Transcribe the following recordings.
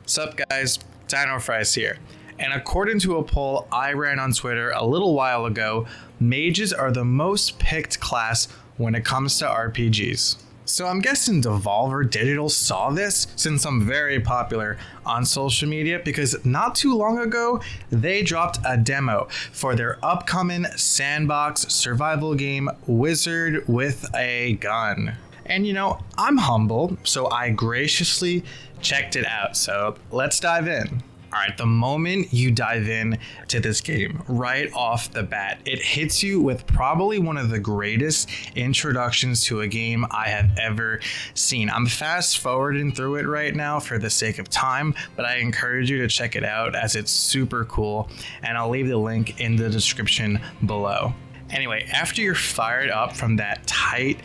Sup guys, dinofries here. And according to a poll I ran on Twitter a little while ago, mages are the most picked class when it comes to RPGs. So I'm guessing Devolver Digital saw this since I'm very popular on social media because not too long ago, they dropped a demo for their upcoming sandbox survival game, Wizard with a Gun. And I'm humble, so I graciously checked it out. So let's dive in. All right, the moment you dive in to this game, right off the bat, it hits you with probably one of the greatest introductions to a game I have ever seen. I'm fast forwarding through it right now for the sake of time, but I encourage you to check it out as it's super cool, and I'll leave the link in the description below. Anyway, after you're fired up from that tight,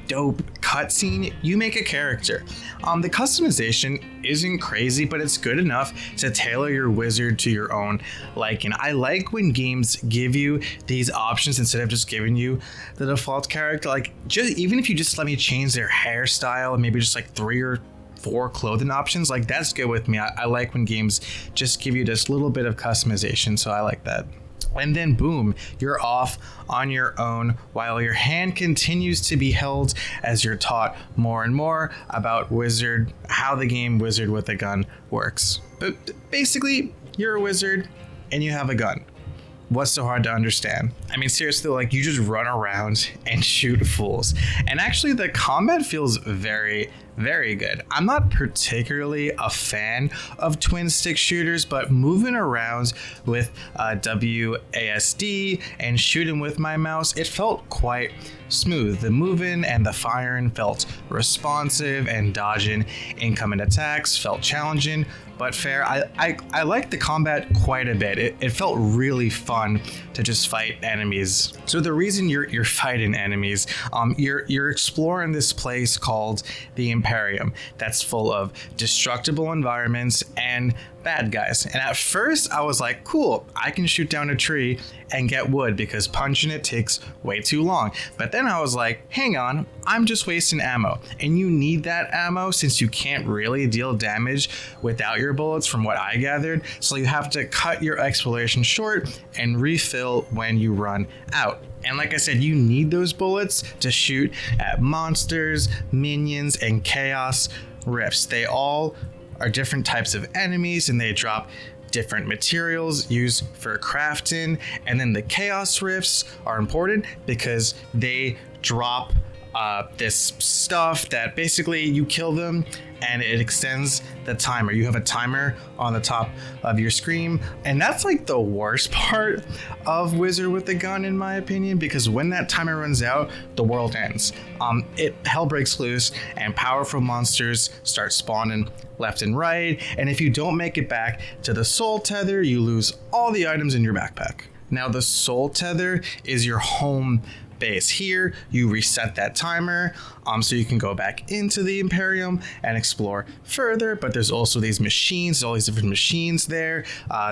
dope cutscene, you make a character. The customization isn't crazy, but it's good enough to tailor your wizard to your own liking. I like when games give you these options instead of just giving you the default character. Like, just even if you just let me change their hairstyle and maybe just like 3 or 4 clothing options, like that's good with me. I like when games just give you this little bit of customization, so I like that. And then boom, you're off on your own while your hand continues to be held as you're taught more and more about how the game Wizard with a Gun works. But basically, you're a wizard and you have a gun. What's so hard to understand? I mean, seriously, like you just run around and shoot fools. And actually the combat feels very, very good. I'm not particularly a fan of twin stick shooters, but moving around with WASD and shooting with my mouse, it felt quite smooth. The moving and the firing felt responsive, and dodging incoming attacks felt challenging but fair. I liked the combat quite a bit. It felt really fun to just fight enemies. So the reason you're fighting enemies, you're exploring this place called the Imperium that's full of destructible environments and bad guys. And at first I was like, cool, I can shoot down a tree and get wood because punching it takes way too long. But then I was like, hang on, I'm just wasting ammo. And you need that ammo since you can't really deal damage without your bullets from what I gathered. So you have to cut your exploration short and refill when you run out. And like I said, you need those bullets to shoot at monsters, minions, and chaos rifts. They all are different types of enemies and they drop different materials used for crafting. And then the chaos rifts are important because they drop this stuff that basically you kill them and it extends the timer. You have a timer on the top of your screen, and that's like the worst part of Wizard with a Gun in my opinion, because when that timer runs out, the world ends. Hell breaks loose and powerful monsters start spawning left and right, and if you don't make it back to the soul tether, you lose all the items in your backpack. Now the soul tether is your home base. Here you reset that timer so you can go back into the Imperium and explore further, but there's also these machines, all these different machines there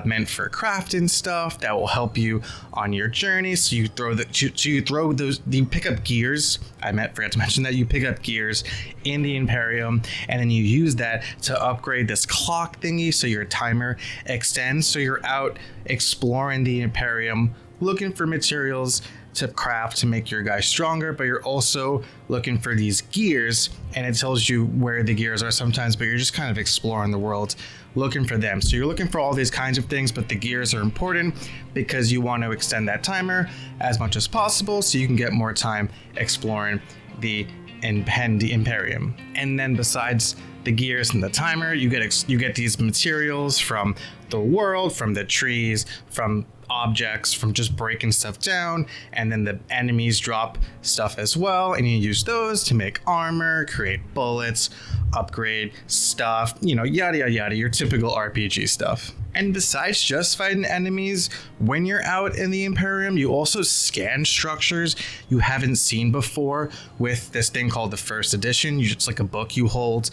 meant for crafting stuff that will help you on your journey. So you you pick up gears. Forgot to mention that you pick up gears in the Imperium, and then you use that to upgrade this clock thingy so your timer extends. So you're out exploring the Imperium looking for materials to craft to make your guy stronger, but you're also looking for these gears, and it tells you where the gears are sometimes, but you're just kind of exploring the world looking for them. So you're looking for all these kinds of things, but the gears are important because you want to extend that timer as much as possible so you can get more time exploring the Imperium. And then besides the gears and the timer, you get these materials from the world, from the trees, from objects, from just breaking stuff down, and then the enemies drop stuff as well, and you use those to make armor, create bullets, upgrade stuff, yada yada yada, your typical RPG stuff. And besides just fighting enemies, when you're out in the Imperium, you also scan structures you haven't seen before with this thing called the First Edition. It's like a book you hold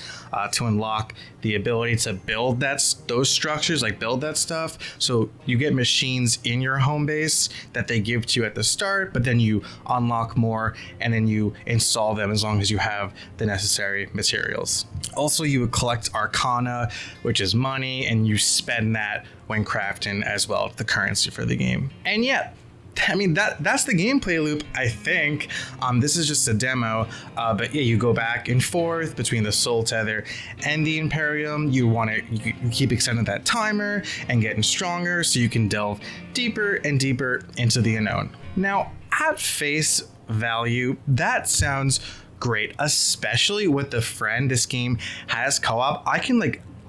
to unlock the ability to build those structures, like build that stuff. So you get machines in your home base that they give to you at the start, but then you unlock more and then you install them as long as you have the necessary materials. Also, you would collect Arcana, which is money, and you spend that when crafting as well, the currency for the game. And yeah, I mean, that's the gameplay loop, I think. This is just a demo, but yeah, you go back and forth between the Soul Tether and the Imperium. You keep extending that timer and getting stronger so you can delve deeper and deeper into the unknown. Now, at face value, that sounds great, especially with the friend. This game has co-op. I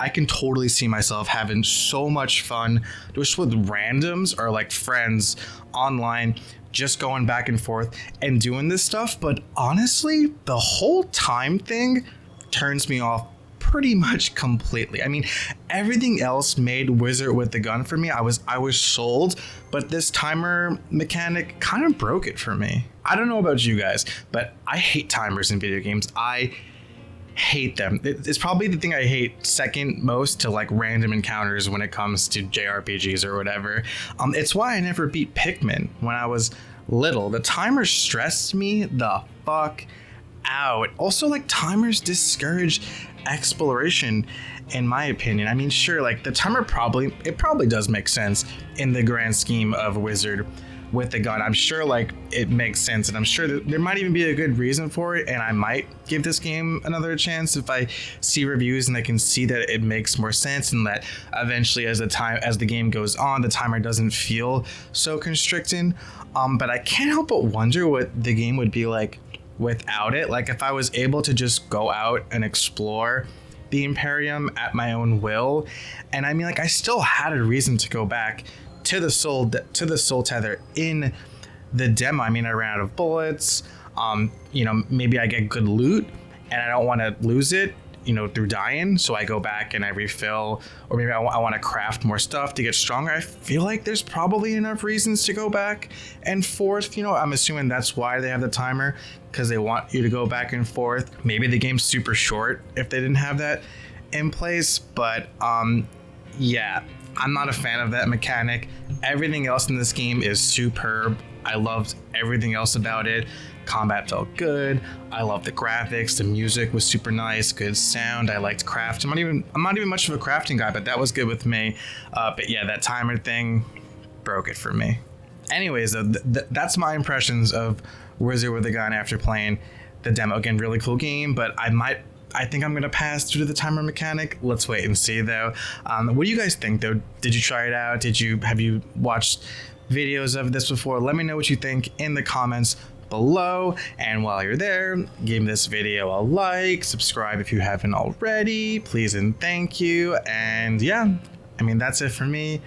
can totally see myself having so much fun just with randoms or like friends online, just going back and forth and doing this stuff. But honestly, the whole time thing turns me off pretty much completely. I mean, everything else made Wizard with the Gun for me. I was sold, but this timer mechanic kind of broke it for me. I don't know about you guys, but I hate timers in video games. I hate them. It's probably the thing I hate second most to like random encounters when it comes to JRPGs or whatever. It's why I never beat Pikmin when I was little. The timer stressed me the fuck out. Also, like, timers discourage exploration, in my opinion. I mean, sure, like the timer probably does make sense in the grand scheme of Wizard with the Gun. I'm sure like it makes sense, and I'm sure that there might even be a good reason for it, and I might give this game another chance if I see reviews and I can see that it makes more sense, and that eventually as the game goes on, the timer doesn't feel so constricting. But I can't help but wonder what the game would be like without it. Like if I was able to just go out and explore the Imperium at my own will, and I mean, like, I still had a reason to go back to the Soul Tether in the demo. I mean, I ran out of bullets. Maybe I get good loot and I don't want to lose it, through dying. So I go back and I refill, or maybe I want to craft more stuff to get stronger. I feel like there's probably enough reasons to go back and forth. I'm assuming that's why they have the timer, because they want you to go back and forth. Maybe the game's super short if they didn't have that in place, but yeah, I'm not a fan of that mechanic. Everything else in this game is superb. I loved everything else about it. Combat felt good. I loved the graphics. The music was super nice. Good sound. I liked craft. I'm not even much of a crafting guy, but that was good with me. But yeah, that timer thing broke it for me. Anyways, though, that's my impressions of Wizard with a Gun after playing the demo. Again, really cool game, but I think I'm going to pass due to the timer mechanic. Let's wait and see, though. What do you guys think, though? Did you try it out? Have you watched videos of this before? Let me know what you think in the comments below. And while you're there, give this video a like, subscribe if you haven't already, please and thank you. And yeah, I mean, that's it for me.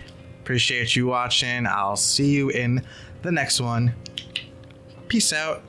Appreciate you watching. I'll see you in the next one. Peace out.